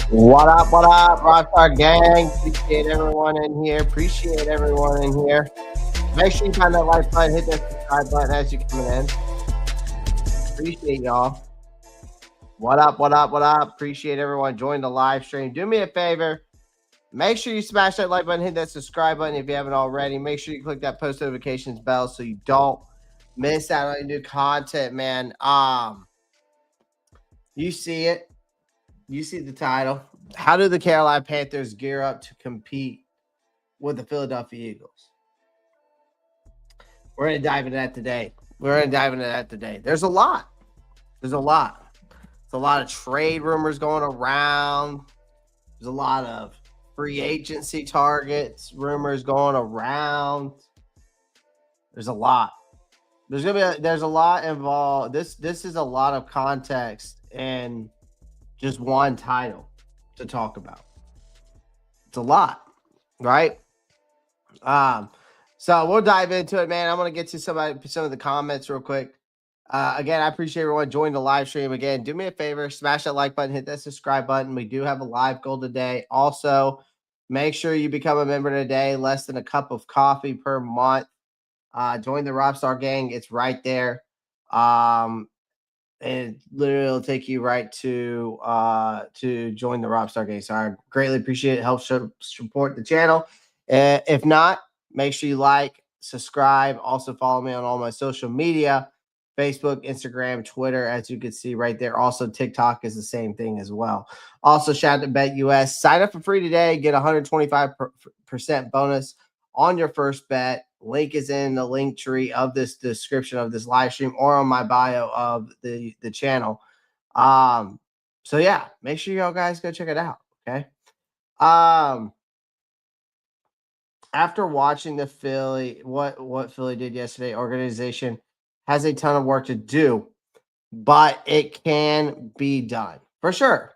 What up, Rockstar Gang? Appreciate everyone in here. Appreciate everyone in here. Make sure you find that like button, hit that subscribe button as you're coming in. Appreciate y'all. What up? Appreciate everyone joining the live stream. Do me a favor. Make sure you smash that like button, hit that subscribe button if you haven't already. Make sure you click that post notifications bell so you don't miss out on any new content, man. You see it. You see the title. How do the Carolina Panthers gear up to compete with the Philadelphia Eagles? We're going to dive into that today. There's a lot. There's a lot of trade rumors going around. There's a lot of free agency targets, rumors going around. There's a lot. There's a lot involved. This is a lot of context and just one title to talk about. It's a lot, right? So we'll dive into it, man. I'm gonna get to some of the comments real quick. Again, I appreciate everyone joining the live stream. Again, do me a favor, smash that like button, hit that subscribe button. We do have a live goal today. Also, make sure you become a member today. Less than a cup of coffee per month. Join the Rockstar Gang. It's right there. And literally will take you right to join the Rockstar Gang. So I greatly appreciate it. Helps support the channel. If not, make sure you like, subscribe. Also follow me on all my social media, Facebook, Instagram, Twitter, as you can see right there. Also, TikTok is the same thing as well. Also, shout out to BetUS. Sign up for free today. Get 125% bonus on your first bet. Link is in the link tree of this description of this live stream or on my bio of the channel. So yeah, make sure y'all guys go check it out. Okay. After watching the Philly, what Philly did yesterday, organization has a ton of work to do, but it can be done for sure.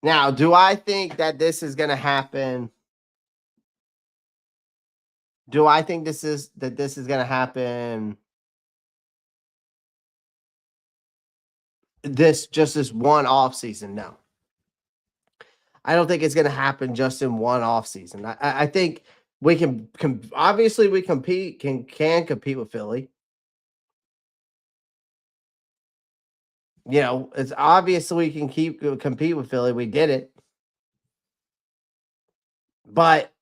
Now, do I think that this is going to happen? Do I think this is going to happen? This one off season? No, I don't think it's going to happen just in one off season. I think we can obviously we can compete with Philly. You know, it's obvious we can compete with Philly. We did it, but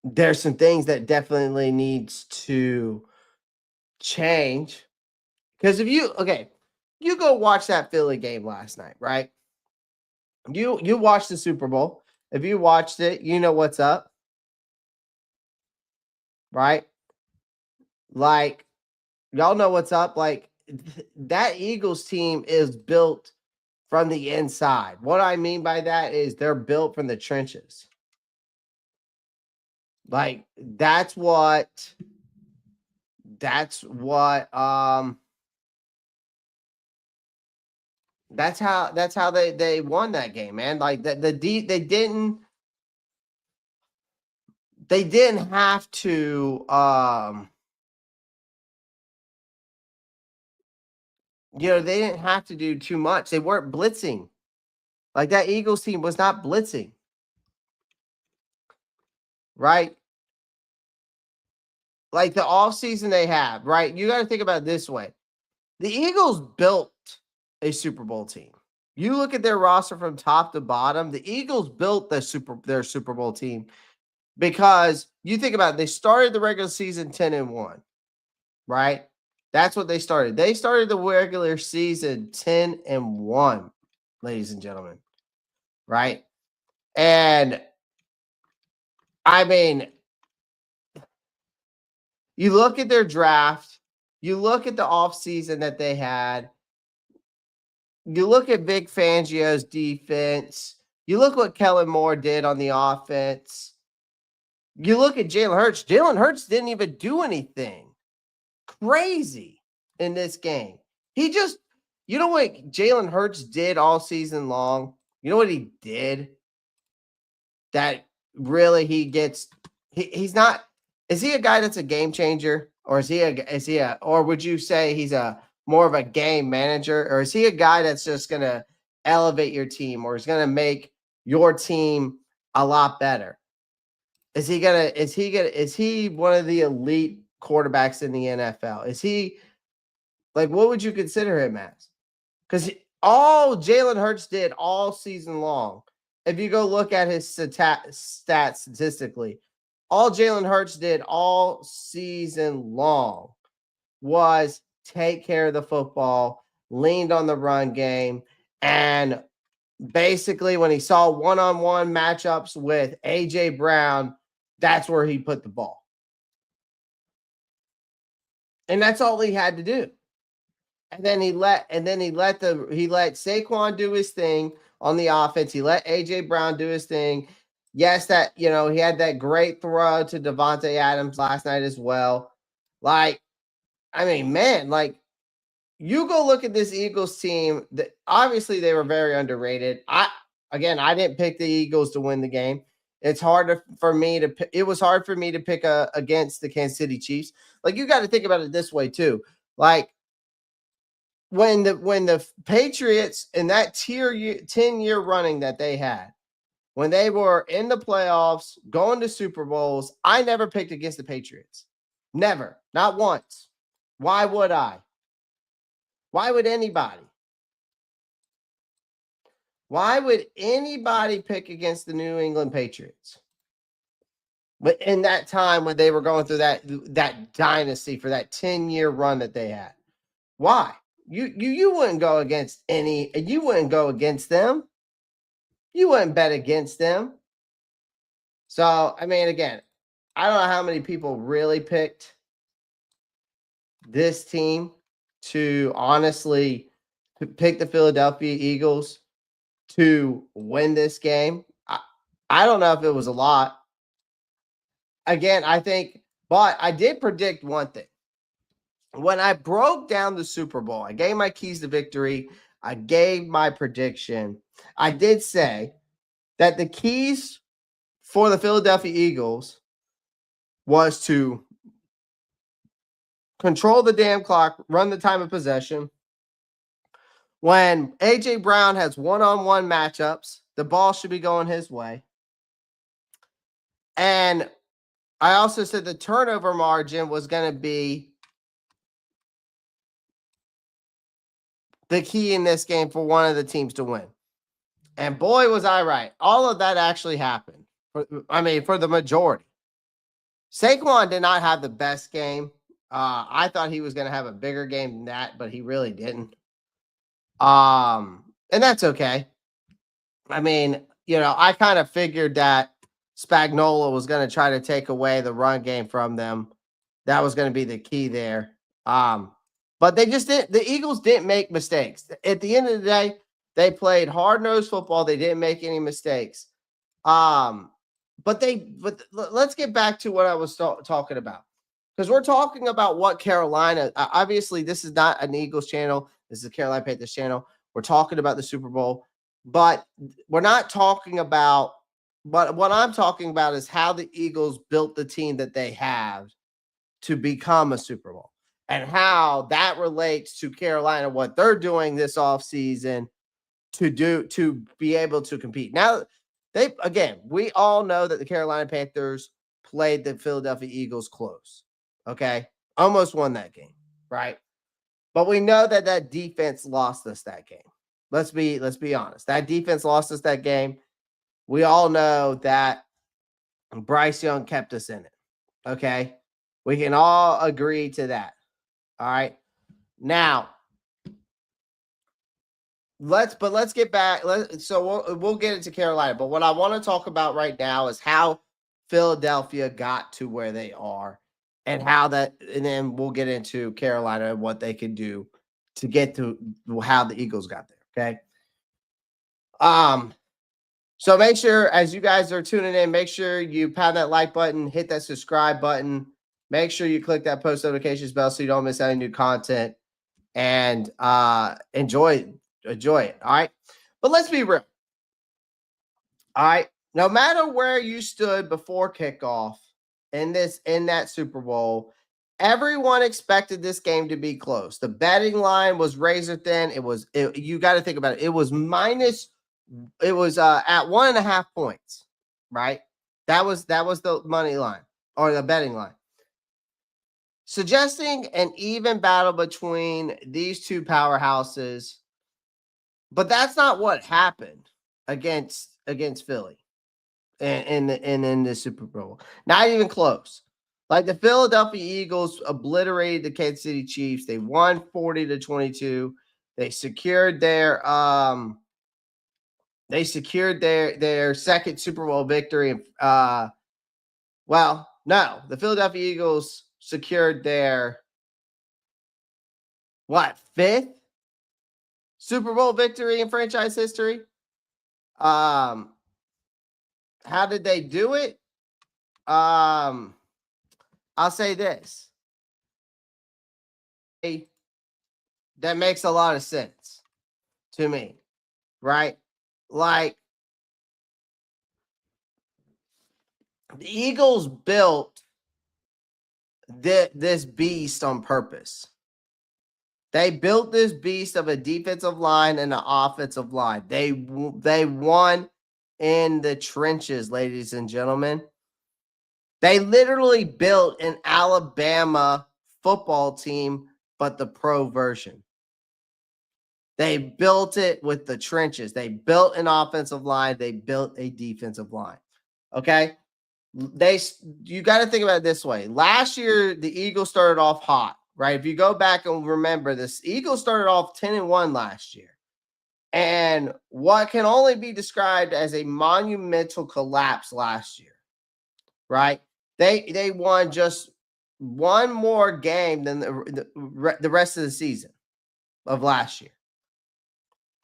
there's some things that definitely needs to change. Because if you go watch that Philly game last night, right? You watched the Super Bowl. If you watched it, you know what's up, right? Like, y'all know what's up. Like, that Eagles team is built from the inside. What I mean by that is they're built from the trenches. Like, that's how they won that game, man. Like they didn't have to they didn't have to do too much. They weren't blitzing. Like, that Eagles team was not blitzing. Right? Like, the offseason they have, right? You got to think about it this way. The Eagles built a Super Bowl team. You look at their roster from top to bottom, the Eagles built their Super Bowl team because you think about it, they started the regular season 10-1, right? That's what they started. They started the regular season 10-1, ladies and gentlemen, right? And I mean, you look at their draft, you look at the offseason that they had, you look at Vic Fangio's defense, you look what Kellen Moore did on the offense, you look at Jalen Hurts. Jalen Hurts didn't even do anything crazy in this game. He just, you know what Jalen Hurts did all season long? You know what he did? That really he's not, is he a guy that's a game changer? Or or would you say he's more of a game manager? Or is he a guy that's just going to elevate your team or is going to make your team a lot better? Is he one of the elite quarterbacks in the NFL? Is he like, what would you consider him as? Because all Jalen Hurts did all season long, if you go look at his stats statistically, all Jalen Hurts did all season long was take care of the football, leaned on the run game, and basically when he saw one-on-one matchups with A.J. Brown, that's where he put the ball. And that's all he had to do. And then he let Saquon do his thing on the offense. He let A.J. Brown do his thing. Yes, that, he had that great throw to Devontae Adams last night as well. Like, I mean, man, like, you go look at this Eagles team. That obviously they were very underrated. I didn't pick the Eagles to win the game. It was hard for me to pick against the Kansas City Chiefs. Like, you got to think about it this way too. Like, when the Patriots in that 10-year running that they had, when they were in the playoffs, going to Super Bowls, I never picked against the Patriots. Never. Not once. Why would I? Why would anybody? Why would anybody pick against the New England Patriots? But in that time when they were going through that dynasty for that 10-year run that they had. Why? You wouldn't go against you wouldn't go against them. You wouldn't bet against them. So, I mean, again, I don't know how many people really picked this team to honestly pick the Philadelphia Eagles to win this game. I don't know if it was a lot. Again, but I did predict one thing. When I broke down the Super Bowl, I gave my keys to victory. I gave my prediction. I did say that the keys for the Philadelphia Eagles was to control the damn clock, run the time of possession. When A.J. Brown has one-on-one matchups, the ball should be going his way. And I also said the turnover margin was going to be the key in this game for one of the teams to win. And boy, was I right. All of that actually happened. For the majority. Saquon did not have the best game. I thought he was going to have a bigger game than that, but he really didn't. And that's okay. I mean, I kind of figured that Spagnuolo was going to try to take away the run game from them. That was going to be the key there. But they just didn't. The Eagles didn't make mistakes. At the end of the day, they played hard-nosed football. They didn't make any mistakes. But let's get back to what I was talking about, because we're talking about what Carolina. Obviously, this is not an Eagles channel. This is a Carolina Panthers channel. We're talking about the Super Bowl, but we're not talking about. But what I'm talking about is how the Eagles built the team that they have to become a Super Bowl, and how that relates to Carolina, what they're doing this offseason to be able to compete. Now, we all know that the Carolina Panthers played the Philadelphia Eagles close. Okay. Almost won that game, right? But we know that defense lost us that game. Let's be honest. That defense lost us that game. We all know that Bryce Young kept us in it. Okay. We can all agree to that. All right. Now, let's get back. We'll get into Carolina. But what I want to talk about right now is how Philadelphia got to where they are, and then we'll get into Carolina and what they can do to get to how the Eagles got there. Okay. So make sure, as you guys are tuning in, make sure you pound that like button, hit that subscribe button. Make sure you click that post notifications bell so you don't miss any new content, and enjoy it. All right. But let's be real. All right. No matter where you stood before kickoff in that Super Bowl, Everyone expected this game to be close. The betting line was razor thin. You got to think about it. It was at 1.5 points, right? That was the money line or the betting line, suggesting an even battle between these two powerhouses. But that's not what happened against Philly and in the Super Bowl. Not even close. Like the Philadelphia Eagles obliterated the Kansas City Chiefs. They won 40-22. They secured their second Super Bowl victory. Well, no, the Philadelphia Eagles secured their fifth Super Bowl victory in franchise history. How did they do it? I'll say this. That makes a lot of sense to me, right? Like the Eagles built this beast on purpose. They built this beast of a defensive line and an offensive line. They won in the trenches, ladies and gentlemen. They literally built an Alabama football team, but the pro version. They built it with the trenches. They built an offensive line. They built a defensive line. Okay? You got to think about it this way. Last year, the Eagles started off hot, right? If you go back and remember this, Eagles started off 10-1 last year. And what can only be described as a monumental collapse last year, right? They won just one more game than the rest of the season of last year.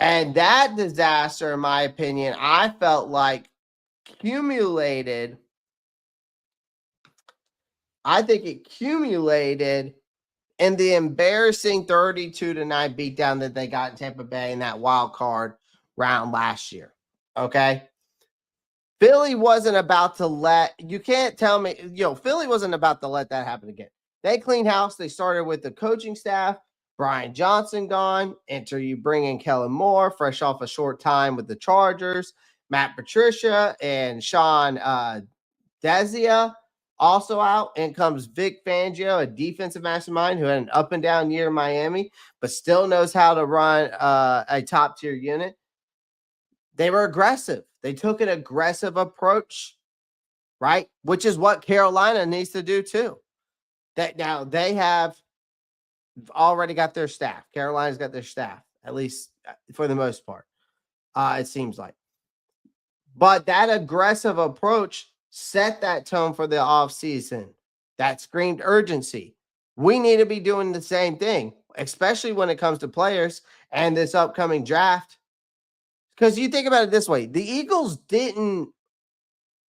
And that disaster, in my opinion, I felt like accumulated. I think it accumulated in the embarrassing 32-9 beatdown that they got in Tampa Bay in that wild card round last year. Okay. Philly wasn't about to you can't tell me, Philly wasn't about to let that happen again. They cleaned house. They started with the coaching staff. Brian Johnson gone. Enter you bring in Kellen Moore, fresh off a short time with the Chargers. Matt Patricia and Sean Dezia also out. In comes Vic Fangio, a defensive mastermind who had an up and down year in Miami, but still knows how to run a top tier unit. They were aggressive. They took an aggressive approach, right? Which is what Carolina needs to do too. That now they have already got their staff. Carolina's got their staff, at least for the most part. It seems like. But that aggressive approach set that tone for the offseason. That screamed urgency. We need to be doing the same thing, especially when it comes to players and this upcoming draft. Because you think about it this way, the Eagles didn't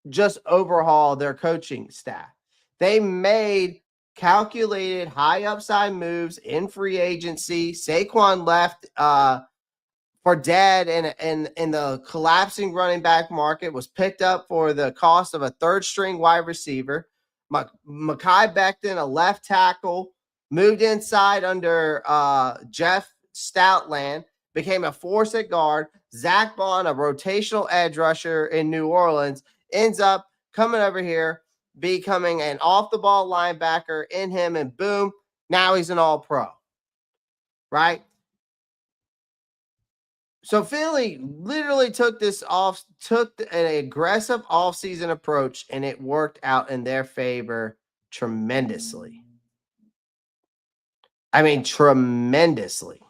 just overhaul their coaching staff. They made calculated high upside moves in free agency. Saquon left for dead in the collapsing running back market, was picked up for the cost of a third string wide receiver. Mekhi Becton, a left tackle, moved inside under Jeff Stoutland, became a force at guard. Zach Bond, a rotational edge rusher in New Orleans, ends up coming over here, becoming an off-the-ball linebacker in him, and boom, now he's an all-pro, right? So Philly literally took an aggressive offseason approach, and it worked out in their favor tremendously. I mean, tremendously.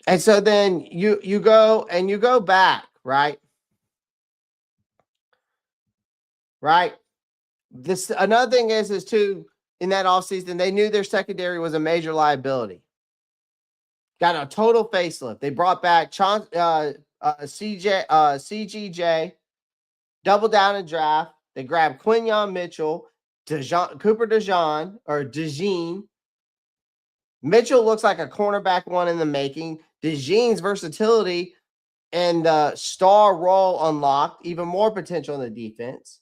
And so then you go back, right? Right? This another thing is too, in that offseason, they knew their secondary was a major liability. Got a total facelift. They brought back CGJ, double down in draft. They grabbed Quinyon Mitchell. Cooper DeJean. Mitchell looks like a cornerback one in the making. DeJean's versatility and the star role unlocked, even more potential in the defense.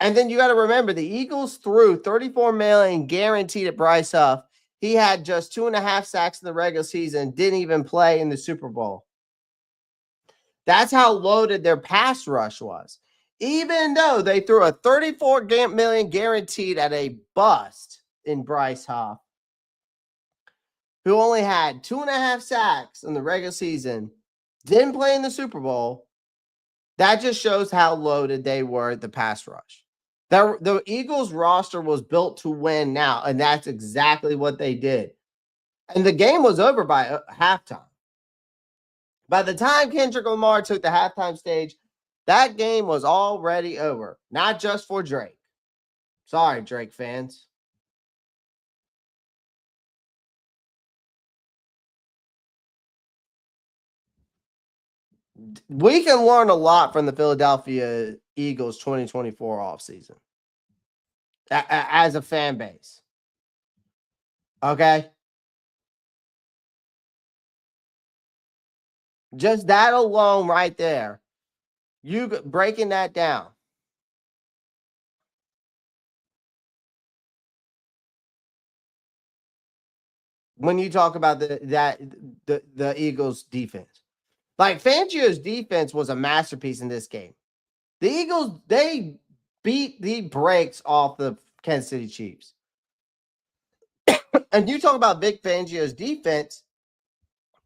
And then you got to remember the Eagles threw $34 million guaranteed at Bryce Huff. He had just 2.5 sacks in the regular season, didn't even play in the Super Bowl. That's how loaded their pass rush was. Even though they threw a $34 million guaranteed at a bust in Bryce Huff, who only had 2.5 sacks in the regular season, didn't play in the Super Bowl. That just shows how loaded they were at the pass rush. The Eagles roster was built to win now, and that's exactly what they did. And the game was over by halftime. By the time Kendrick Lamar took the halftime stage, that game was already over. Not just for Drake. Sorry, Drake fans. We can learn a lot from the Philadelphia Eagles 2024 offseason as a fan base. Okay? Just that alone right there, you breaking that down. When you talk about the Eagles defense. Like Fangio's defense was a masterpiece in this game. The Eagles, they beat the brakes off the Kansas City Chiefs. And you talk about Vic Fangio's defense,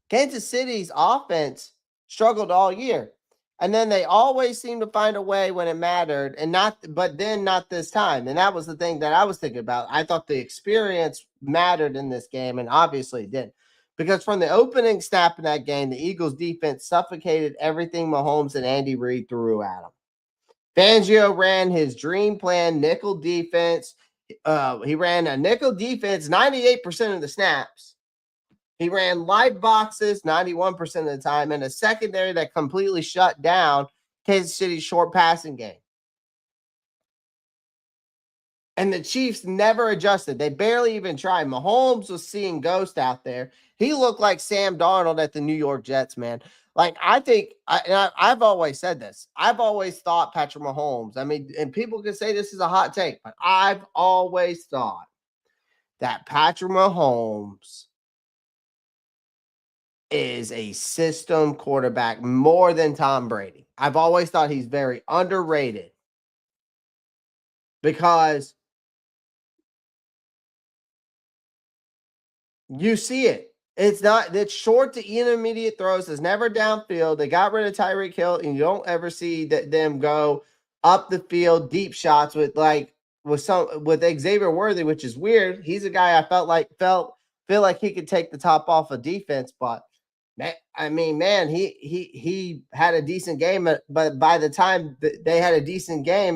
Kansas City's offense struggled all year. And then they always seem to find a way when it mattered, and not this time. And that was the thing that I was thinking about. I thought the experience mattered in this game, and obviously it did. Because from the opening snap in that game, the Eagles defense suffocated everything Mahomes and Andy Reid threw at them. Fangio ran his dream plan, nickel defense. He ran a nickel defense 98% of the snaps. He ran light boxes 91% of the time, and a secondary that completely shut down Kansas City's short passing game. And the Chiefs never adjusted. They barely even tried. Mahomes was seeing ghosts out there. He looked like Sam Darnold at the New York Jets, man. Like, I've always said this. I've always thought Patrick Mahomes, I mean, and people can say this is a hot take, but I've always thought that Patrick Mahomes is a system quarterback more than Tom Brady. I've always thought he's very underrated because you see it. It's short to intermediate throws. It's never downfield. They got rid of Tyreek Hill, and you don't ever see them go up the field deep shots with Xavier Worthy, which is weird. He's a guy I feel like he could take the top off of defense, but he had a decent game, but by the time they had a decent game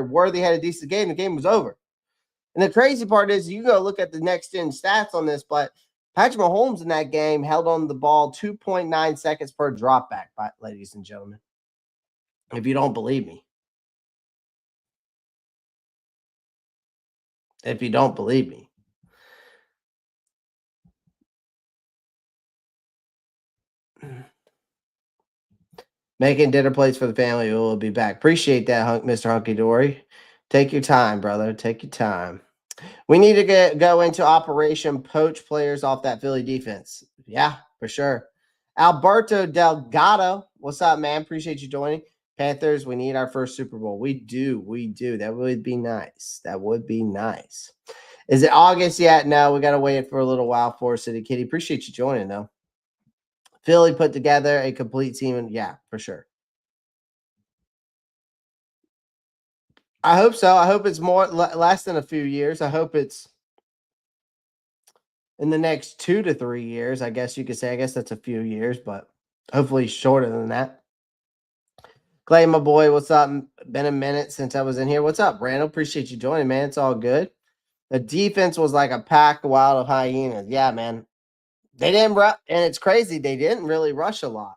Worthy had a decent game, the game was over. And the crazy part is you go look at the next gen stats on this, but Patrick Mahomes in that game held on the ball 2.9 seconds per drop back, ladies and gentlemen. If you don't believe me. If you don't believe me. Making dinner plates for the family. We'll be back. Appreciate that, Mr. Hunky Dory. Take your time, brother. Take your time. We need to go into Operation Poach players off that Philly defense. Yeah, for sure. Alberto Delgado. What's up, man? Appreciate you joining. Panthers, we need our first Super Bowl. We do. That would be nice. Is it August yet? No, we got to wait for a little while for City Kitty. Appreciate you joining, though. Philly put together a complete team, and yeah, for sure. I hope so. I hope it's less than a few years. I hope it's in the next 2 to 3 years, I guess you could say. I guess that's a few years, but hopefully shorter than that. Clay, my boy, what's up? Been a minute since I was in here. What's up, Randall? Appreciate you joining, man. It's all good. The defense was like a pack wild of hyenas. Yeah, man. They didn't rush, and it's crazy. They didn't really rush a lot.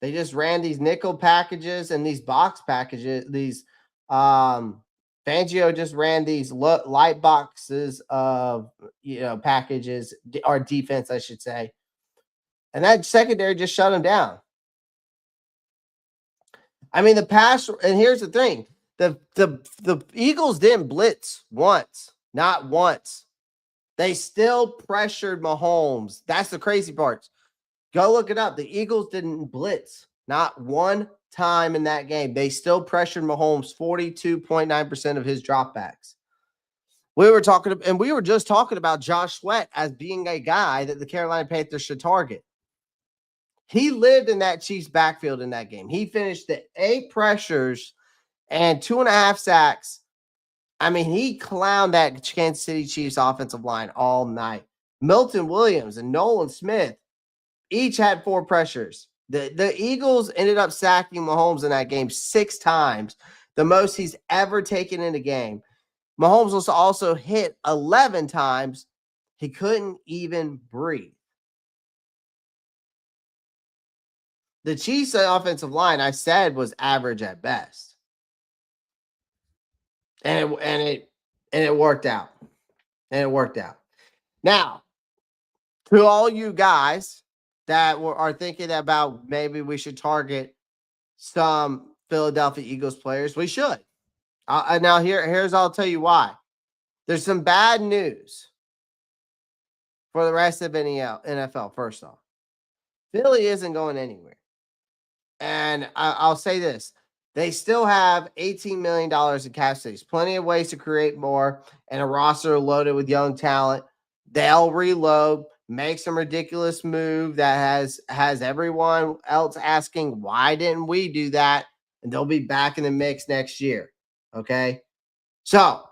They just ran these nickel packages and these box packages, these Fangio just ran these light boxes of, packages, or defense, I should say. And that secondary just shut him down. I mean, the pass, and here's the thing. The Eagles didn't blitz once, not once. They still pressured Mahomes. That's the crazy part. Go look it up. The Eagles didn't blitz, not one time in that game. They still pressured Mahomes 42.9% of his dropbacks. We were just talking about Josh Sweat as being a guy that the Carolina Panthers should target. He lived in that Chiefs backfield in that game. He finished at 8 pressures and 2.5 sacks. I mean, he clowned that Kansas City Chiefs offensive line all night. Milton Williams and Nolan Smith each had 4 pressures. The Eagles ended up sacking Mahomes in that game 6 times, the most he's ever taken in a game. Mahomes was also hit 11 times. He couldn't even breathe. The Chiefs' offensive line, I said, was average at best, and it worked out. And it worked out. Now, to all you guys that are thinking about maybe we should target some Philadelphia Eagles players, we should. Now, I'll tell you why. There's some bad news for the rest of NFL. First off, Philly isn't going anywhere. And I'll say this. They still have $18 million in cap space. Plenty of ways to create more, and a roster loaded with young talent. They'll reload, make some ridiculous move that has everyone else asking, why didn't we do that? And they'll be back in the mix next year. Okay? So,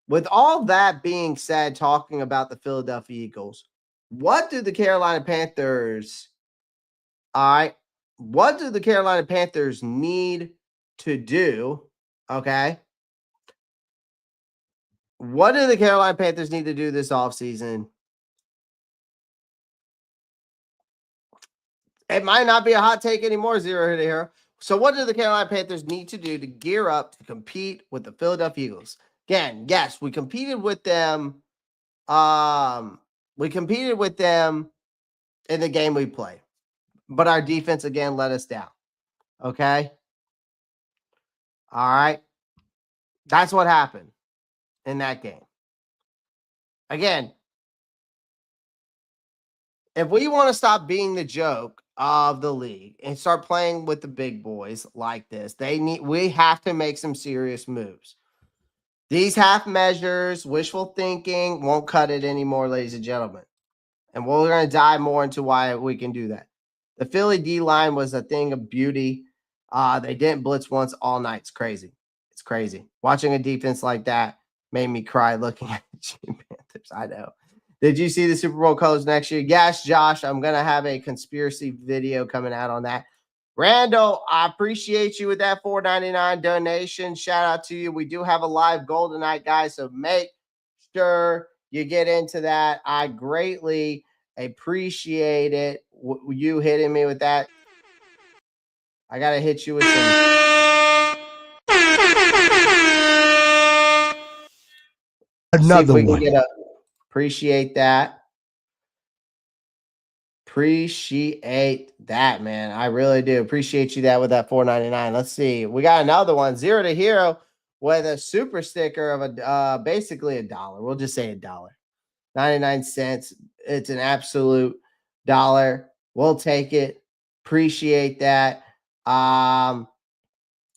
with all that being said, talking about the Philadelphia Eagles, what do the Carolina Panthers need to do? Okay. What do the Carolina Panthers need to do this offseason? It might not be a hot take anymore, Zero to Hero. So what do the Carolina Panthers need to do to gear up to compete with the Philadelphia Eagles? Again, yes, we competed with them. We competed with them in the game we played. But our defense, again, let us down. Okay? All right? That's what happened in that game. Again, if we want to stop being the joke of the league and start playing with the big boys like this, we have to make some serious moves. These half measures, wishful thinking won't cut it anymore, ladies and gentlemen. And we're going to dive more into why we can do that. The Philly D-line was a thing of beauty. They didn't blitz once all night. It's crazy. It's crazy. Watching a defense like that made me cry looking at the Panthers. I know. Did you see the Super Bowl colors next year? Yes, Josh. I'm going to have a conspiracy video coming out on that. Randall, I appreciate you with that $4.99 donation. Shout out to you. We do have a live goal tonight, guys, so make sure you get into that. I greatly appreciate it. You hitting me with that. I got to hit you with some. Another one. Appreciate that. Appreciate that, man. I really do appreciate you that with that $4.99. Let's see. We got another one, Zero to Hero, with a super sticker of basically $1. We'll just say $1. 99 cents. It's an absolute dollar. We'll take it. Appreciate that. I'm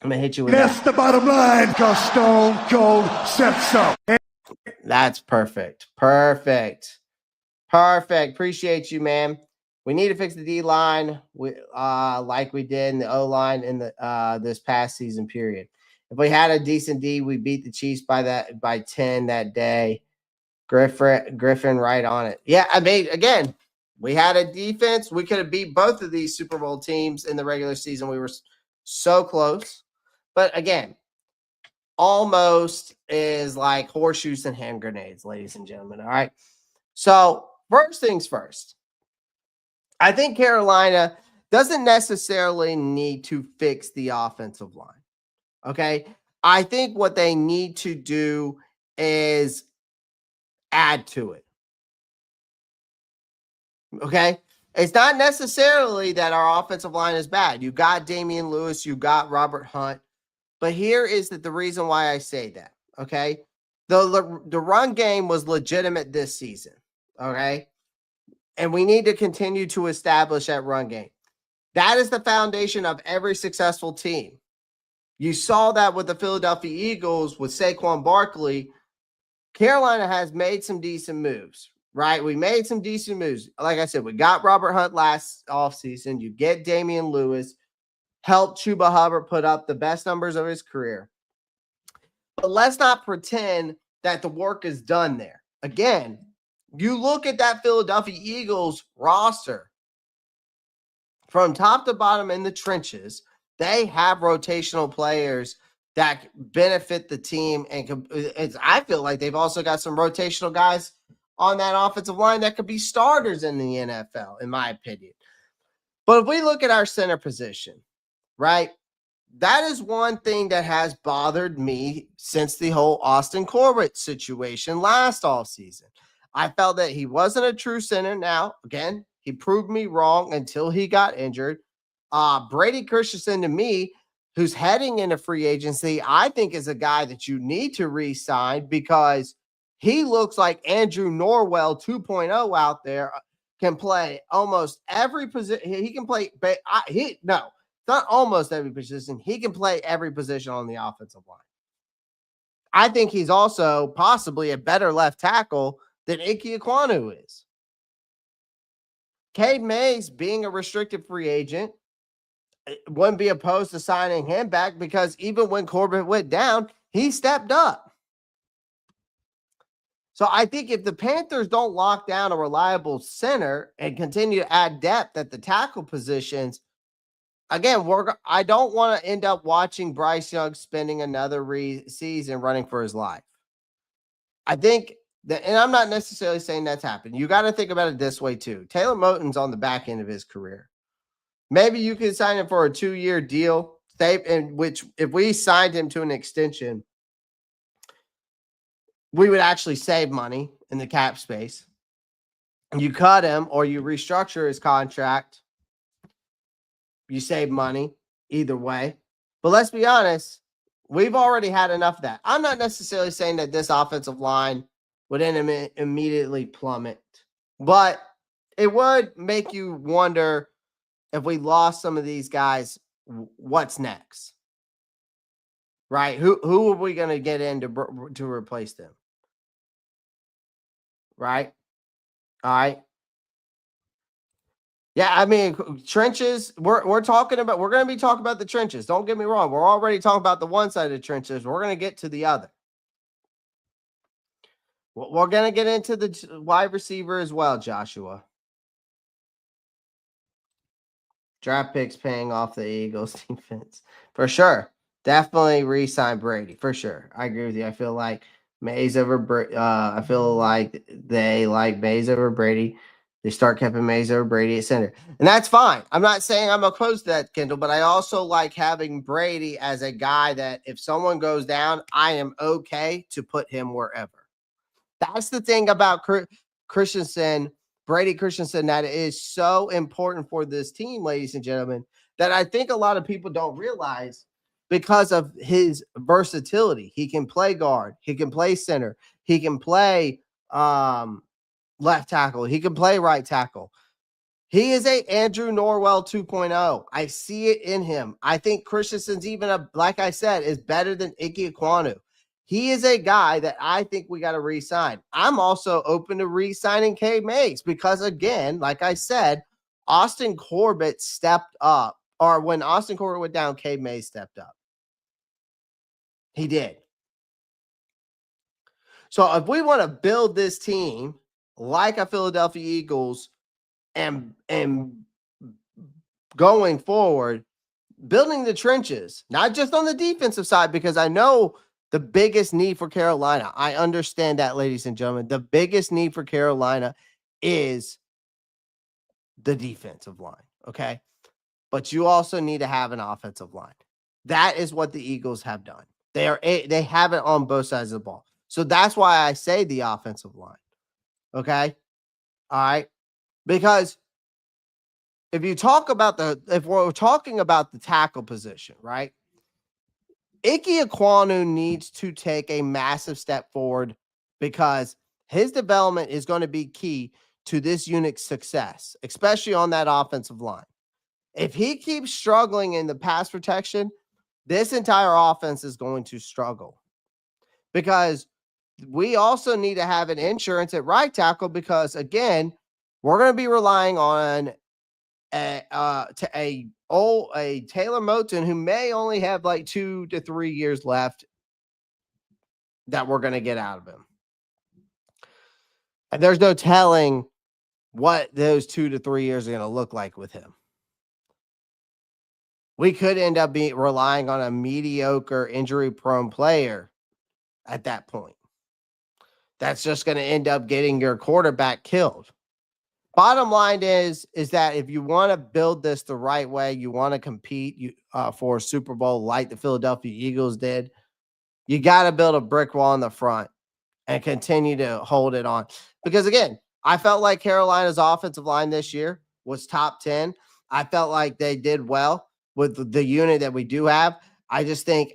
gonna hit you with That's the bottom line, because Stone Cold said so. That's perfect. Perfect. Appreciate you, man. We need to fix the D line, like we did in the O line in the this past season period. If we had a decent D, we beat the Chiefs by 10 that day. Griffin, right on it. Yeah, I mean, again, we had a defense. We could have beat both of these Super Bowl teams in the regular season. We were so close, but again, almost is like horseshoes and hand grenades, ladies and gentlemen. All right. So first things first. I think Carolina doesn't necessarily need to fix the offensive line. Okay. I think what they need to do is add to it. Okay. It's not necessarily that our offensive line is bad. You got Damian Lewis, you got Robert Hunt. But here is the reason why I say that. Okay. The run game was legitimate this season. Okay. And we need to continue to establish that run game. That is the foundation of every successful team. You saw that with the Philadelphia Eagles with Saquon Barkley. Carolina has made some decent moves, right? We made some decent moves. Like I said, we got Robert Hunt last offseason. You get Damian Lewis, help Chuba Hubbard put up the best numbers of his career. But let's not pretend that the work is done there. Again, you look at that Philadelphia Eagles roster from top to bottom in the trenches, they have rotational players that benefit the team. And I feel like they've also got some rotational guys on that offensive line that could be starters in the NFL, in my opinion. But if we look at our center position, right, that is one thing that has bothered me since the whole Austin Corbett situation last offseason. I felt that he wasn't a true center. Now, again, he proved me wrong until he got injured. Brady Christensen, to me, who's heading into free agency, I think is a guy that you need to re-sign because he looks like Andrew Norwell 2.0 out there. Can play almost every position. He can play. Not almost every position. He can play every position on the offensive line. I think he's also possibly a better left tackle than Ike Ekwonu is. Cade Mays, being a restricted free agent, wouldn't be opposed to signing him back because even when Corbett went down, he stepped up. So I think if the Panthers don't lock down a reliable center and continue to add depth at the tackle positions, again, I don't want to end up watching Bryce Young spending another season running for his life. I think that, and I'm not necessarily saying that's happened. You got to think about it this way too. Taylor Moton's on the back end of his career. Maybe you can sign him for a 2-year deal, in which if we signed him to an extension, we would actually save money in the cap space. You cut him or you restructure his contract, you save money either way. But let's be honest, we've already had enough of that. I'm not necessarily saying that this offensive line would immediately plummet, but it would make you wonder if we lost some of these guys, what's next? Right? Who are we going to get in to replace them? Right? All right. Yeah, I mean, trenches, we're talking about, we're going to be talking about the trenches. Don't get me wrong. We're already talking about the one side of the trenches. We're going to get to the other. We're going to get into the wide receiver as well, Joshua. Draft picks paying off the Eagles defense. For sure. Definitely re-sign Brady. For sure. I agree with you. I feel like Mays over I feel like they like Mays over Brady. They start keeping Mays over Brady at center. And that's fine. I'm not saying I'm opposed to that, Kendall, but I also like having Brady as a guy that if someone goes down, I am okay to put him wherever. That's the thing about Christensen, Brady Christensen, that is so important for this team, ladies and gentlemen, that I think a lot of people don't realize because of his versatility. He can play guard. He can play center. He can play left tackle. He can play right tackle. He is a Andrew Norwell 2.0. I see it in him. I think Christensen's even, like I said, is better than Ike Ekwonu. He is a guy that I think we got to re-sign. I'm also open to re-signing Cade Mays because, again, like I said, Austin Corbett stepped up. Or when Austin Corbett went down, Cade Mays stepped up. He did. So if we want to build this team like a Philadelphia Eagles and going forward, building the trenches, not just on the defensive side, because I know the biggest need for Carolina, I understand that, ladies and gentlemen, the biggest need for Carolina is the defensive line, okay? But you also need to have an offensive line. That is what the Eagles have done. They have it on both sides of the ball. So that's why I say the offensive line. Okay. All right. Because if we're talking about the tackle position, right? Ike Ekwonu needs to take a massive step forward because his development is going to be key to this unit's success, especially on that offensive line. If he keeps struggling in the pass protection, this entire offense is going to struggle because we also need to have an insurance at right tackle because, again, we're going to be relying on a Taylor Moton who may only have like 2 to 3 years left that we're going to get out of him. And there's no telling what those 2 to 3 years are going to look like with him. We could end up relying on a mediocre, injury-prone player at that point. That's just going to end up getting your quarterback killed. Bottom line is that if you want to build this the right way, you want to compete for a Super Bowl like the Philadelphia Eagles did, you got to build a brick wall in the front and continue to hold it on. Because, again, I felt like Carolina's offensive line this year was top 10. I felt like they did well with the unit that we do have. I just think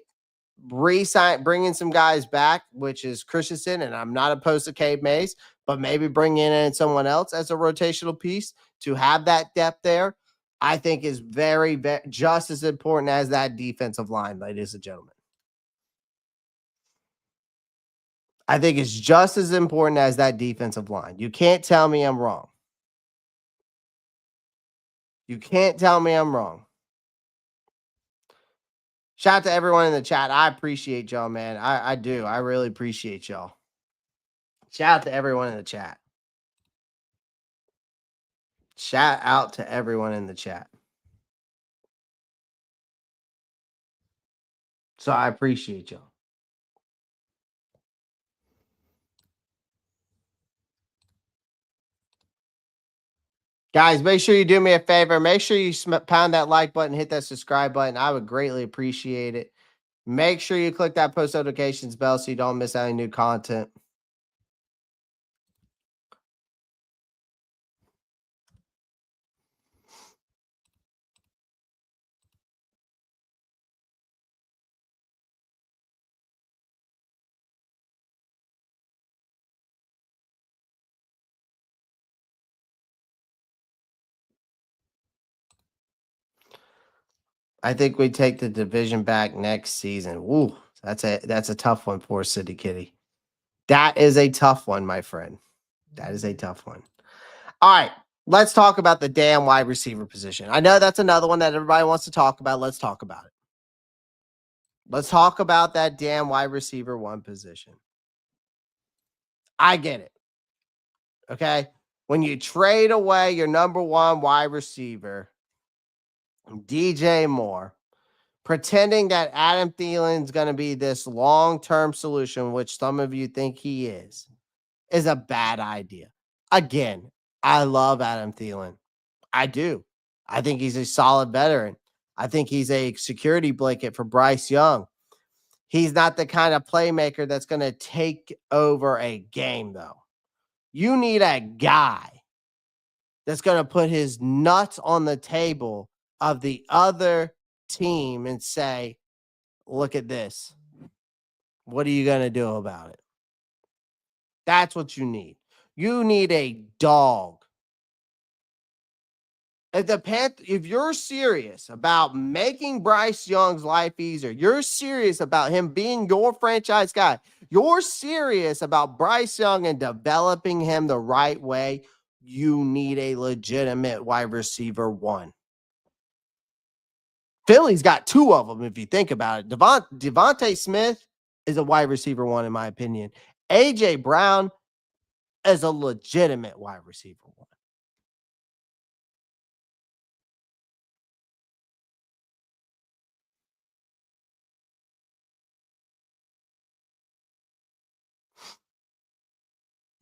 bringing some guys back, which is Christensen, and I'm not opposed to Cade Mays, but maybe bringing in someone else as a rotational piece to have that depth there, I think is very, very just as important as that defensive line, ladies and gentlemen. I think it's just as important as that defensive line. You can't tell me I'm wrong. You can't tell me I'm wrong. Shout out to everyone in the chat. I appreciate y'all, man. I do. I really appreciate y'all. Shout out to everyone in the chat. Shout out to everyone in the chat. So I appreciate y'all. Guys, make sure you do me a favor. Make sure you pound that like button, hit that subscribe button. I would greatly appreciate it. Make sure you click that post notifications bell so you don't miss any new content. I think we take the division back next season. Ooh, that's a tough one for City Kitty. That is a tough one, my friend. That is a tough one. All right, let's talk about the damn wide receiver position. I know that's another one that everybody wants to talk about. Let's talk about it. Let's talk about that damn wide receiver one position. I get it. Okay? When you trade away your number one wide receiver, DJ Moore, pretending that Adam Thielen's going to be this long-term solution, which some of you think he is a bad idea. Again, I love Adam Thielen. I do. I think he's a solid veteran. I think he's a security blanket for Bryce Young. He's not the kind of playmaker that's going to take over a game, though. You need a guy that's going to put his nuts on the table of the other team and say, look at this. What are you going to do about it? That's what you need. You need a dog. If you're serious about making Bryce Young's life easier, you're serious about him being your franchise guy, you're serious about Bryce Young and developing him the right way, you need a legitimate wide receiver one. Philly's got two of them, if you think about it. Devontae Smith is a wide receiver one, in my opinion. A.J. Brown is a legitimate wide receiver one.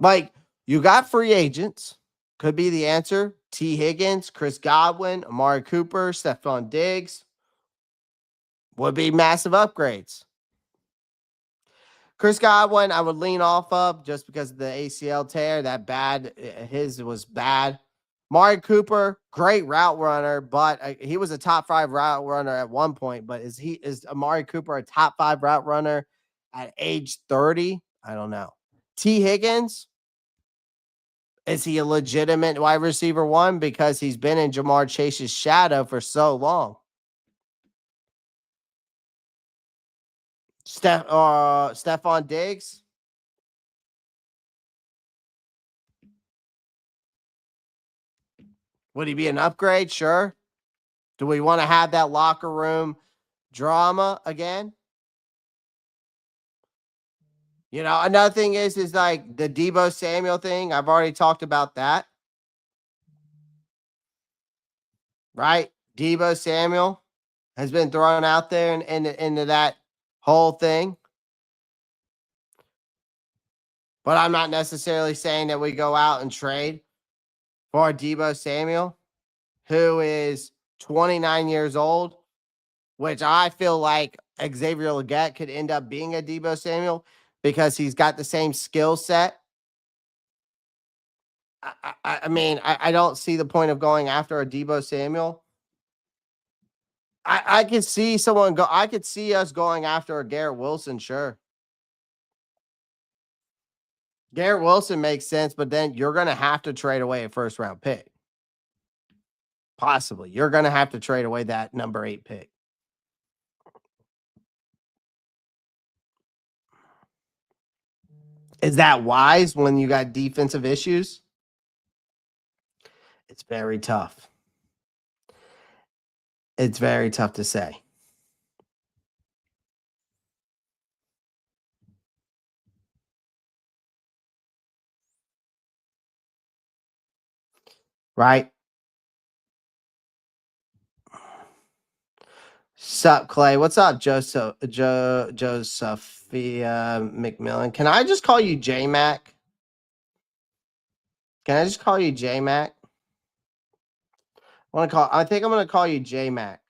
Like, you got free agents. Could be the answer. T. Higgins, Chris Godwin, Amari Cooper, Stephon Diggs would be massive upgrades. Chris Godwin, I would lean off of just because of the ACL tear. That bad, his was bad. Mari Cooper, great route runner, but he was a top 5 route runner at one point. But is Amari Cooper a top 5 route runner at age 30? I don't know. T. Higgins, is he a legitimate wide receiver 1 because he's been in Jamar Chase's shadow for so long? Stephon Diggs. Would he be an upgrade? Sure. Do we want to have that locker room drama again? You know, another thing is like the Deebo Samuel thing. I've already talked about that. Right? Deebo Samuel has been thrown out there into that whole thing. But I'm not necessarily saying that we go out and trade for Deebo Samuel, who is 29 years old, which I feel like Xavier Legette could end up being a Deebo Samuel because he's got the same skill set. I mean, I don't see the point of going after a Deebo Samuel. I could see someone go. I could see us going after a Garrett Wilson. Sure, Garrett Wilson makes sense, but then you're going to have to trade away a first round pick. Possibly, you're going to have to trade away that number 8 pick. Is that wise when you got defensive issues? It's very tough. It's very tough to say. Right? Sup, Clay? What's up, Josephia McMillan? Can I just call you J Mac? Can I just call you J Mac? I think I'm gonna call you J Mac.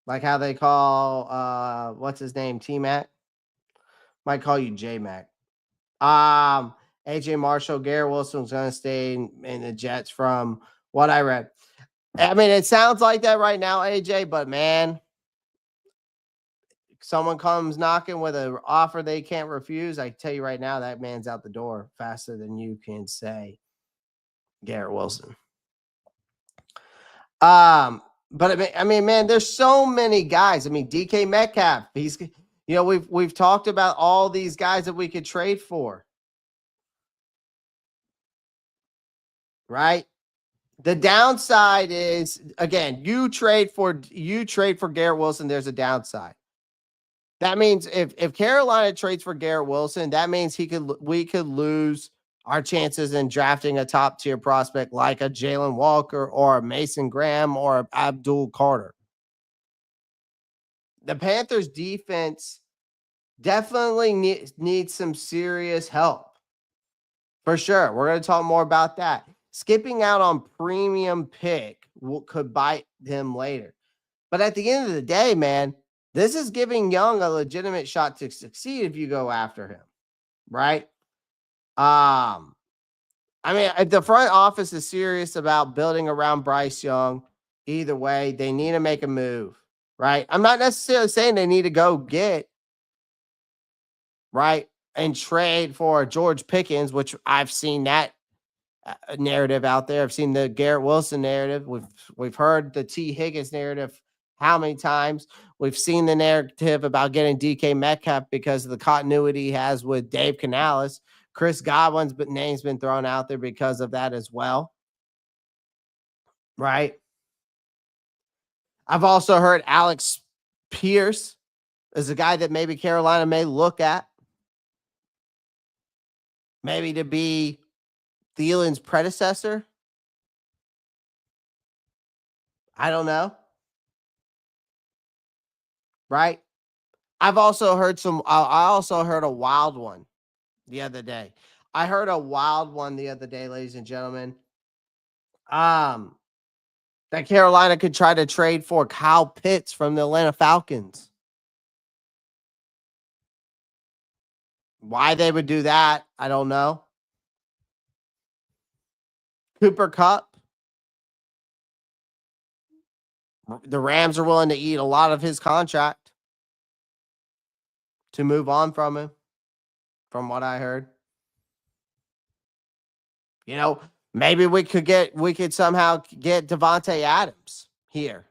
Like how they call what's his name? T Mac. Might call you J Mac. AJ Marshall, Garrett Wilson's gonna stay in the Jets from what I read. I mean, it sounds like that right now, AJ, but man, someone comes knocking with an offer they can't refuse. I tell you right now, that man's out the door faster than you can say Garrett Wilson. But I mean, man, there's so many guys. I mean, DK Metcalf, we've talked about all these guys that we could trade for. Right? The downside is, again, you trade for Garrett Wilson, there's a downside. That means if Carolina trades for Garrett Wilson, that means we could lose our chances in drafting a top tier prospect like a Jalen Walker or a Mason Graham or a Abdul Carter. The Panthers defense definitely needs some serious help. For sure. We're going to talk more about that. Skipping out on premium pick could bite him later. But at the end of the day, man, this is giving Young a legitimate shot to succeed if you go after him, right? I mean, if the front office is serious about building around Bryce Young, either way, they need to make a move, right? I'm not necessarily saying they need to go get, right, and trade for George Pickens, which I've seen that narrative out there. I've seen the Garrett Wilson narrative. We've heard the T. Higgins narrative how many times? We've seen the narrative about getting DK Metcalf because of the continuity he has with Dave Canales. Chris Godwin's name's been thrown out there because of that as well. Right? I've also heard Alex Pierce is a guy that maybe Carolina may look at. Maybe to be Thielen's predecessor. I don't know. Right? I've also heard I also heard a wild one the other day. I heard a wild one the other day, ladies and gentlemen. That Carolina could try to trade for Kyle Pitts from the Atlanta Falcons. Why they would do that, I don't know. Cooper Kupp. The Rams are willing to eat a lot of his contract to move on from him, from what I heard. Maybe we could somehow get Devontae Adams here.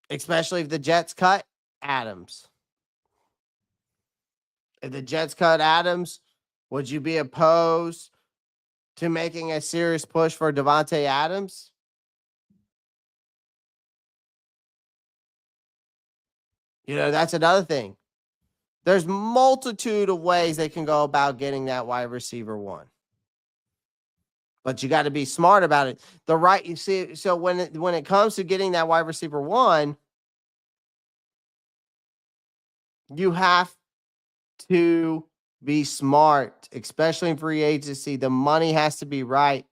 Especially if the Jets cut Adams. If the Jets cut Adams, would you be opposed to making a serious push for Devontae Adams? That's another thing. There's multitude of ways they can go about getting that wide receiver one. But you got to be smart about it. So when it comes to getting that wide receiver one, you have to be smart, especially in free agency. The money has to be right.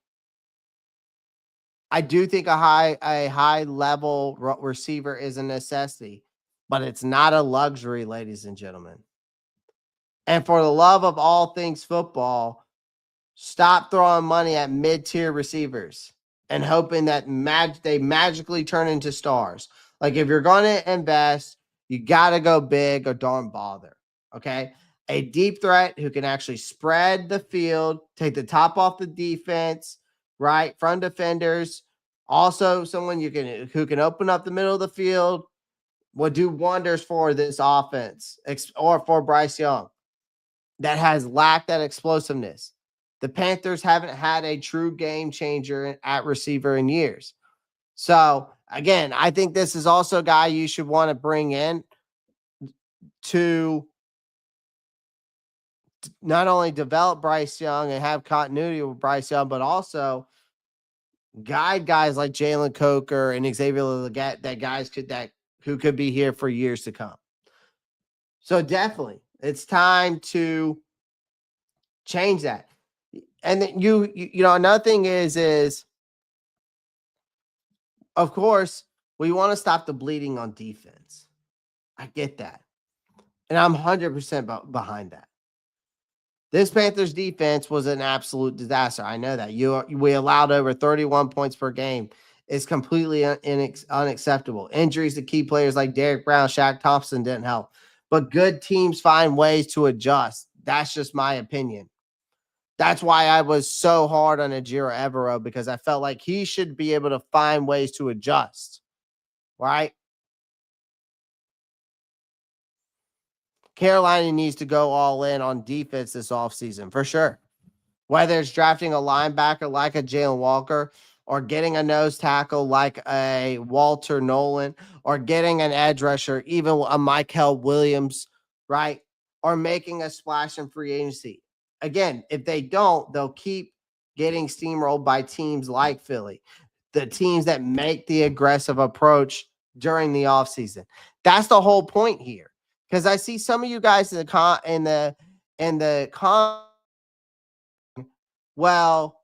I do think a high level receiver is a necessity, but it's not a luxury, ladies and gentlemen. And for the love of all things football, stop throwing money at mid-tier receivers and hoping that they magically turn into stars. Like, if you're going to invest, you got to go big or don't bother. Okay? A deep threat who can actually spread the field, take the top off the defense, right? Front defenders. Also, someone who can open up the middle of the field would do wonders for this offense or for Bryce Young that has lacked that explosiveness. The Panthers haven't had a true game changer at receiver in years. So, again, I think this is also a guy you should want to bring in to not only develop Bryce Young and have continuity with Bryce Young, but also guide guys like Jalen Coker and Xavier Legette who could be here for years to come. So definitely, it's time to change that. And then another thing is of course, we want to stop the bleeding on defense. I get that. And I'm 100% behind that. This Panthers defense was an absolute disaster. I know that. We allowed over 31 points per game. It's completely unacceptable. Injuries to key players like Derrick Brown, Shaq Thompson didn't help. But good teams find ways to adjust. That's just my opinion. That's why I was so hard on Ejiro Evero, because I felt like he should be able to find ways to adjust, right? Carolina needs to go all in on defense this offseason, for sure. Whether it's drafting a linebacker like a Jalen Walker, or getting a nose tackle like a Walter Nolan, or getting an edge rusher, even a Michael Williams, right? Or making a splash in free agency. Again, if they don't, they'll keep getting steamrolled by teams like Philly, the teams that make the aggressive approach during the offseason. That's the whole point here. Because I see some of you guys in the well,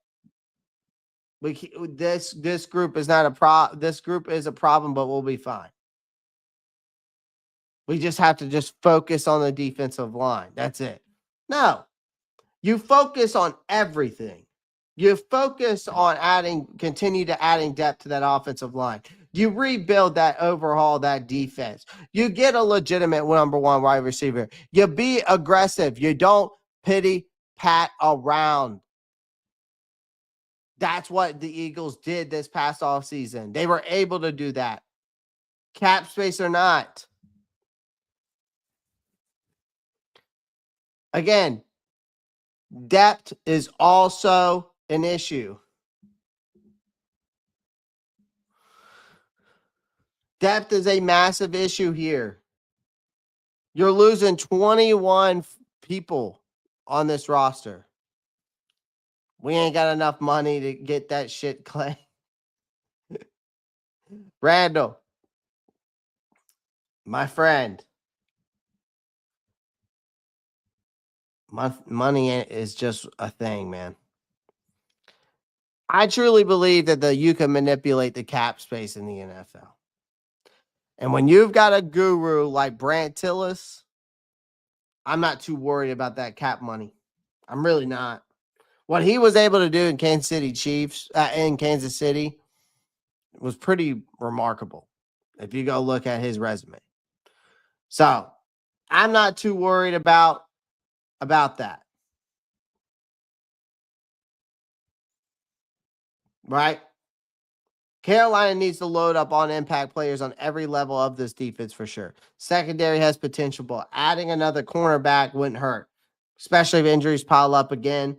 this group is not a problem. This group is a problem, but we'll be fine. We just have to just focus on the defensive line. That's it. No, you focus on everything. You focus on continue to adding depth to that offensive line. You rebuild that, overhaul that defense. You get a legitimate number one wide receiver. You be aggressive. You don't pat around. That's what the Eagles did this past offseason. They were able to do that. Cap space or not. Again, depth is also an issue. Depth is a massive issue here. You're losing 21 people on this roster. We ain't got enough money to get that shit, Clay. Randall, my friend, money is just a thing, man. I truly believe that you can manipulate the cap space in the NFL. And when you've got a guru like Brant Tillis, I'm not too worried about that cap money. I'm really not. What he was able to do in Kansas City was pretty remarkable if you go look at his resume. So I'm not too worried about that. Right? Carolina needs to load up on impact players on every level of this defense for sure. Secondary has potential, but adding another cornerback wouldn't hurt, especially if injuries pile up again.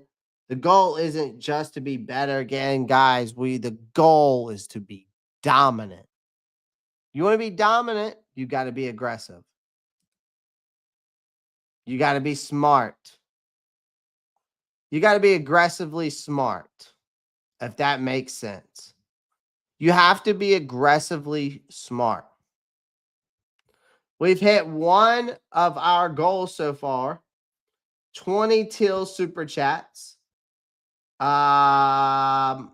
The goal isn't just to be better again, guys. The goal is to be dominant. You want to be dominant, you got to be aggressive. You got to be smart. You got to be aggressively smart, if that makes sense. You have to be aggressively smart. We've hit one of our goals so far, 20 Teal Super Chats. Help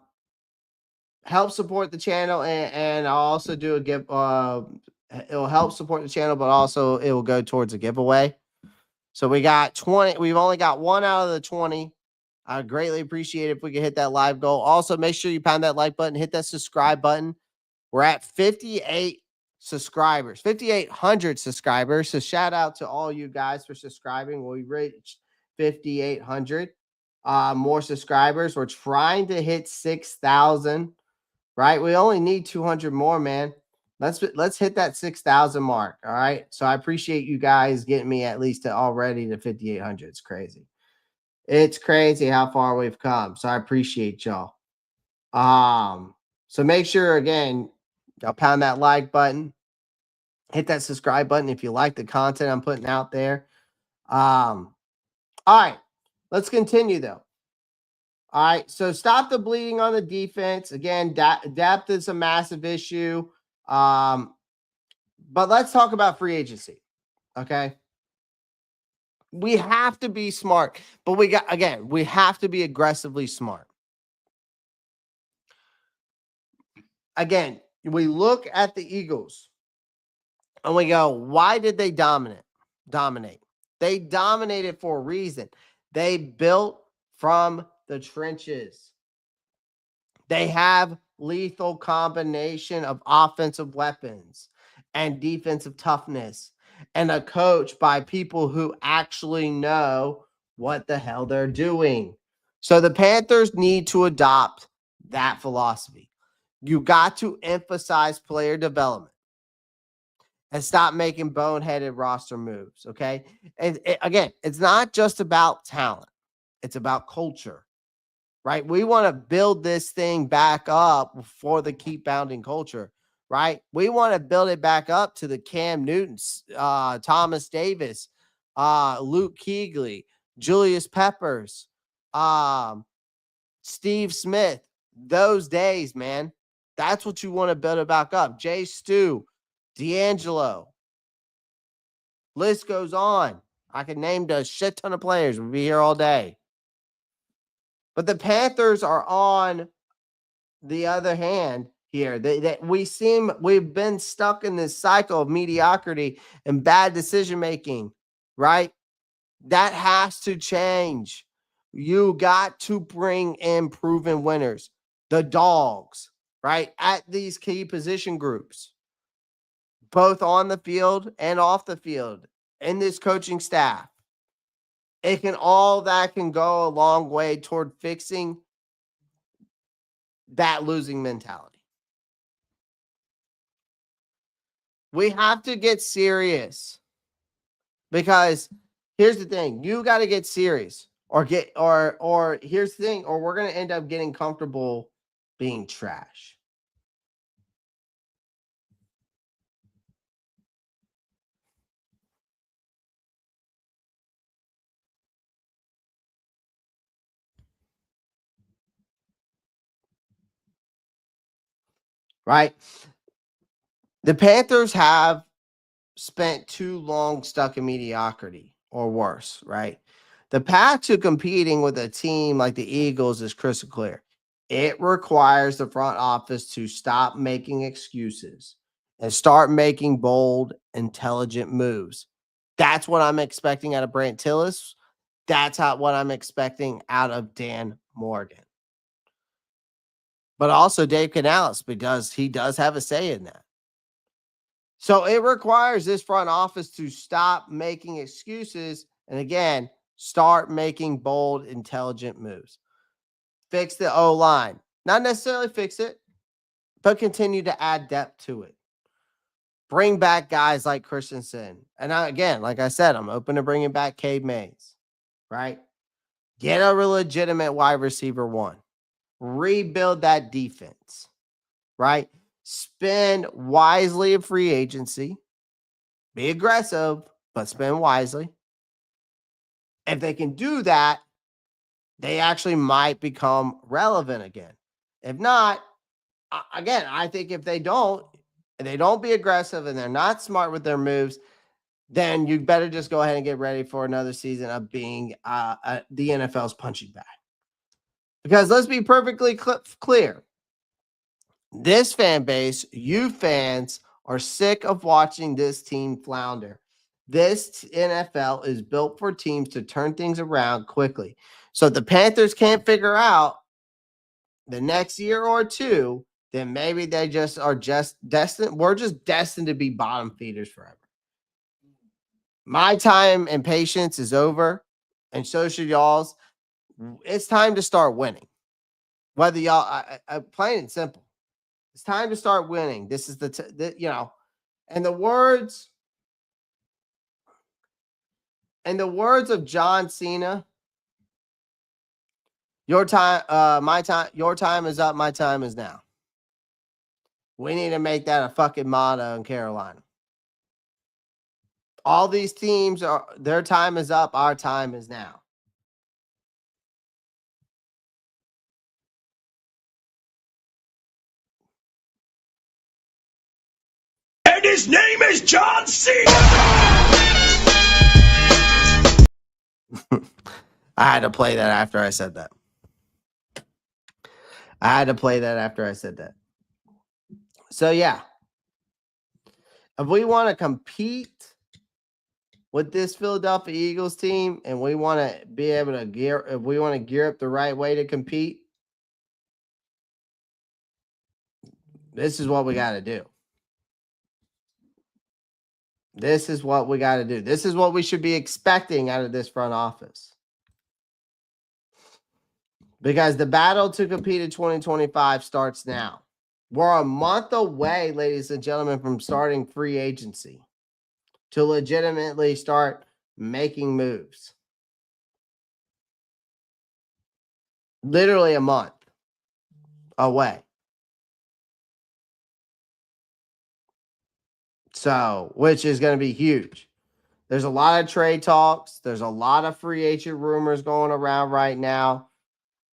support the channel, and I'll also do a give. It'll help support the channel, but also it will go towards a giveaway. So we got 20. We've only got one out of the 20. I greatly appreciate it if we can hit that live goal. Also, make sure you pound that like button, hit that subscribe button. We're at 58 subscribers, 5,800 subscribers. So shout out to all you guys for subscribing. We reached 5,800 more subscribers. We're trying to hit 6,000, right? We only need 200 more, man. Let's hit that 6,000 mark. All right. So I appreciate you guys getting me at least already to 5,800. It's crazy. It's crazy how far we've come. So I appreciate y'all. So make sure, again, y'all pound that like button, hit that subscribe button if you like the content I'm putting out there. All right, let's continue though. All right, so stop the bleeding on the defense. Again, depth is a massive issue. But let's talk about free agency. Okay. We have to be smart, but we have to be aggressively smart. Again, we look at the Eagles and we go, why did they dominate? They dominated for a reason. They built from the trenches. They have lethal combination of offensive weapons and defensive toughness, and a coach by people who actually know what the hell they're doing. So the Panthers need to adopt that philosophy. You got to emphasize player development and stop making boneheaded roster moves, okay? And again, it's not just about talent. It's about culture, right? We want to build this thing back up for the keep bounding culture, right? We want to build it back up to the Cam Newtons, Thomas Davis, Luke Kuechly, Julius Peppers, Steve Smith. Those days, man. That's what you want to build it back up. Jay Stu, D'Angelo. List goes on. I can name a shit ton of players. We'll be here all day. But the Panthers are on the other hand here. We've been stuck in this cycle of mediocrity and bad decision making, right? That has to change. You got to bring in proven winners, the dogs, right? At these key position groups, both on the field and off the field, in this coaching staff. All that can go a long way toward fixing that losing mentality. We have to get serious, because here's the thing. You got to get serious or here's the thing, or we're going to end up getting comfortable being trash. Right? The Panthers have spent too long stuck in mediocrity or worse, right? The path to competing with a team like the Eagles is crystal clear. It requires the front office to stop making excuses and start making bold, intelligent moves. That's what I'm expecting out of Brant Tillis. That's what I'm expecting out of Dan Morgan. But also Dave Canales, because he does have a say in that. So it requires this front office to stop making excuses and, again, start making bold, intelligent moves. Fix the O-line. Not necessarily fix it, but continue to add depth to it. Bring back guys like Christensen. And again, like I said, I'm open to bringing back Cade Mays, right? Get a legitimate wide receiver one. Rebuild that defense, right? Spend wisely in free agency. Be aggressive, but spend wisely. If they can do that, they actually might become relevant again. If not, again, I think if they don't be aggressive and they're not smart with their moves, then you better just go ahead and get ready for another season of being the NFL's punching bag. Because let's be perfectly clear. This fan base, you fans, are sick of watching this team flounder. This NFL is built for teams to turn things around quickly. So if the Panthers can't figure out the next year or two, then maybe they just are just destined. We're just destined to be bottom feeders forever. My time and patience is over, and so should y'all's. It's time to start winning. Whether y'all, plain and simple, it's time to start winning. This is and the words of John Cena. Your time, my time, your time is up. My time is now. We need to make that a fucking motto in Carolina. All these teams their time is up. Our time is now. And his name is John Cena. I had to play that after I said that. So yeah, if we want to compete with this Philadelphia Eagles team and we want to be able to gear up the right way to compete, this is what we got to do. This is what we got to do. This is what we should be expecting out of this front office. Because the battle to compete in 2025 starts now. We're a month away, ladies and gentlemen, from starting free agency to legitimately start making moves. Literally a month away. So, which is going to be huge. There's a lot of trade talks. There's a lot of free agent rumors going around right now.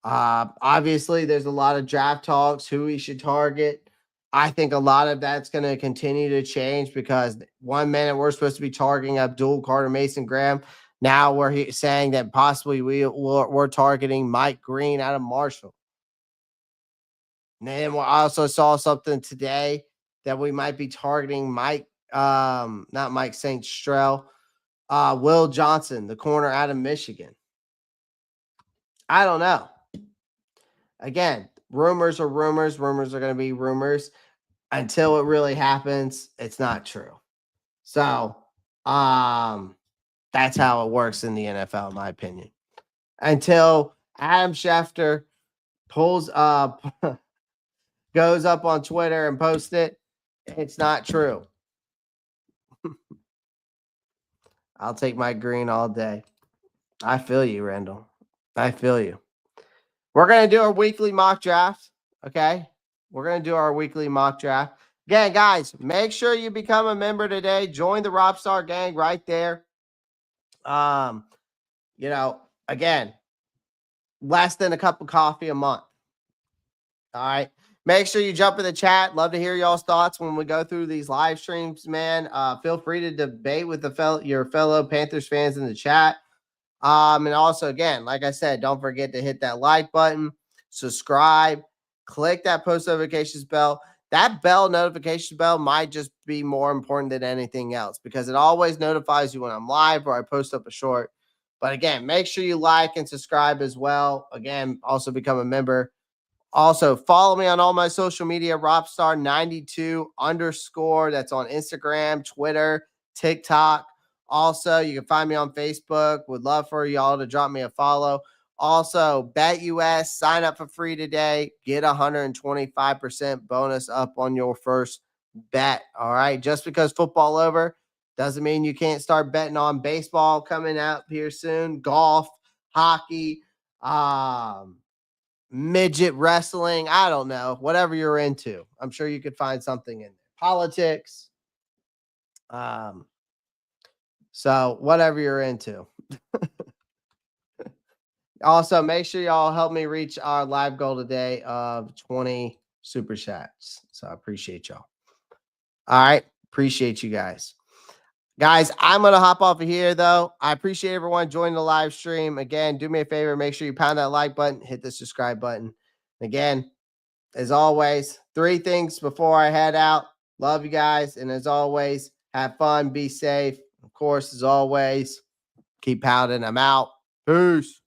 Obviously, there's a lot of draft talks, who we should target. I think a lot of that's going to continue to change because 1 minute we're supposed to be targeting Abdul Carter Mason Graham. Now we're saying that possibly we're targeting Mike Green out of Marshall. And then we also saw something today that we might be targeting not Mike St. Strell, Will Johnson, the corner out of Michigan. I don't know. Again, rumors are rumors. Rumors are going to be rumors. Until it really happens, it's not true. So, that's how it works in the NFL, in my opinion. Until Adam Schefter goes up on Twitter and posts it, it's not true. I'll take my green all day. I feel you, Randall. I feel you. We're going to do our weekly mock draft, okay? We're going to do our weekly mock draft. Again, guys, make sure you become a member today. Join the Rockstar Gang right there. Again, less than a cup of coffee a month. All right. Make sure you jump in the chat. Love to hear y'all's thoughts when we go through these live streams, man. Feel free to debate with your fellow Panthers fans in the chat. And also, again, like I said, don't forget to hit that like button, subscribe, click that post notifications bell. that notification bell might just be more important than anything else because it always notifies you when I'm live or I post up a short. But again, make sure you like and subscribe as well. Again, also become a member. Also, follow me on all my social media, Roppstar92_. That's on Instagram, Twitter, TikTok. Also, you can find me on Facebook. Would love for y'all to drop me a follow. Also, BetUS, sign up for free today. Get 125% bonus up on your first bet. All right. Just because football over doesn't mean you can't start betting on baseball coming out here soon, golf, hockey, midget wrestling. I don't know. Whatever you're into. I'm sure you could find something in there. Politics. So whatever you're into. Also, make sure y'all help me reach our live goal today of 20 super chats. So I appreciate y'all. All right. Appreciate you guys. Guys, I'm going to hop off of here, though. I appreciate everyone joining the live stream. Again, do me a favor. Make sure you pound that like button, hit the subscribe button. Again, as always, 3 things before I head out. Love you guys. And as always, have fun. Be safe. Of course, as always, keep pounding. I'm out. Peace.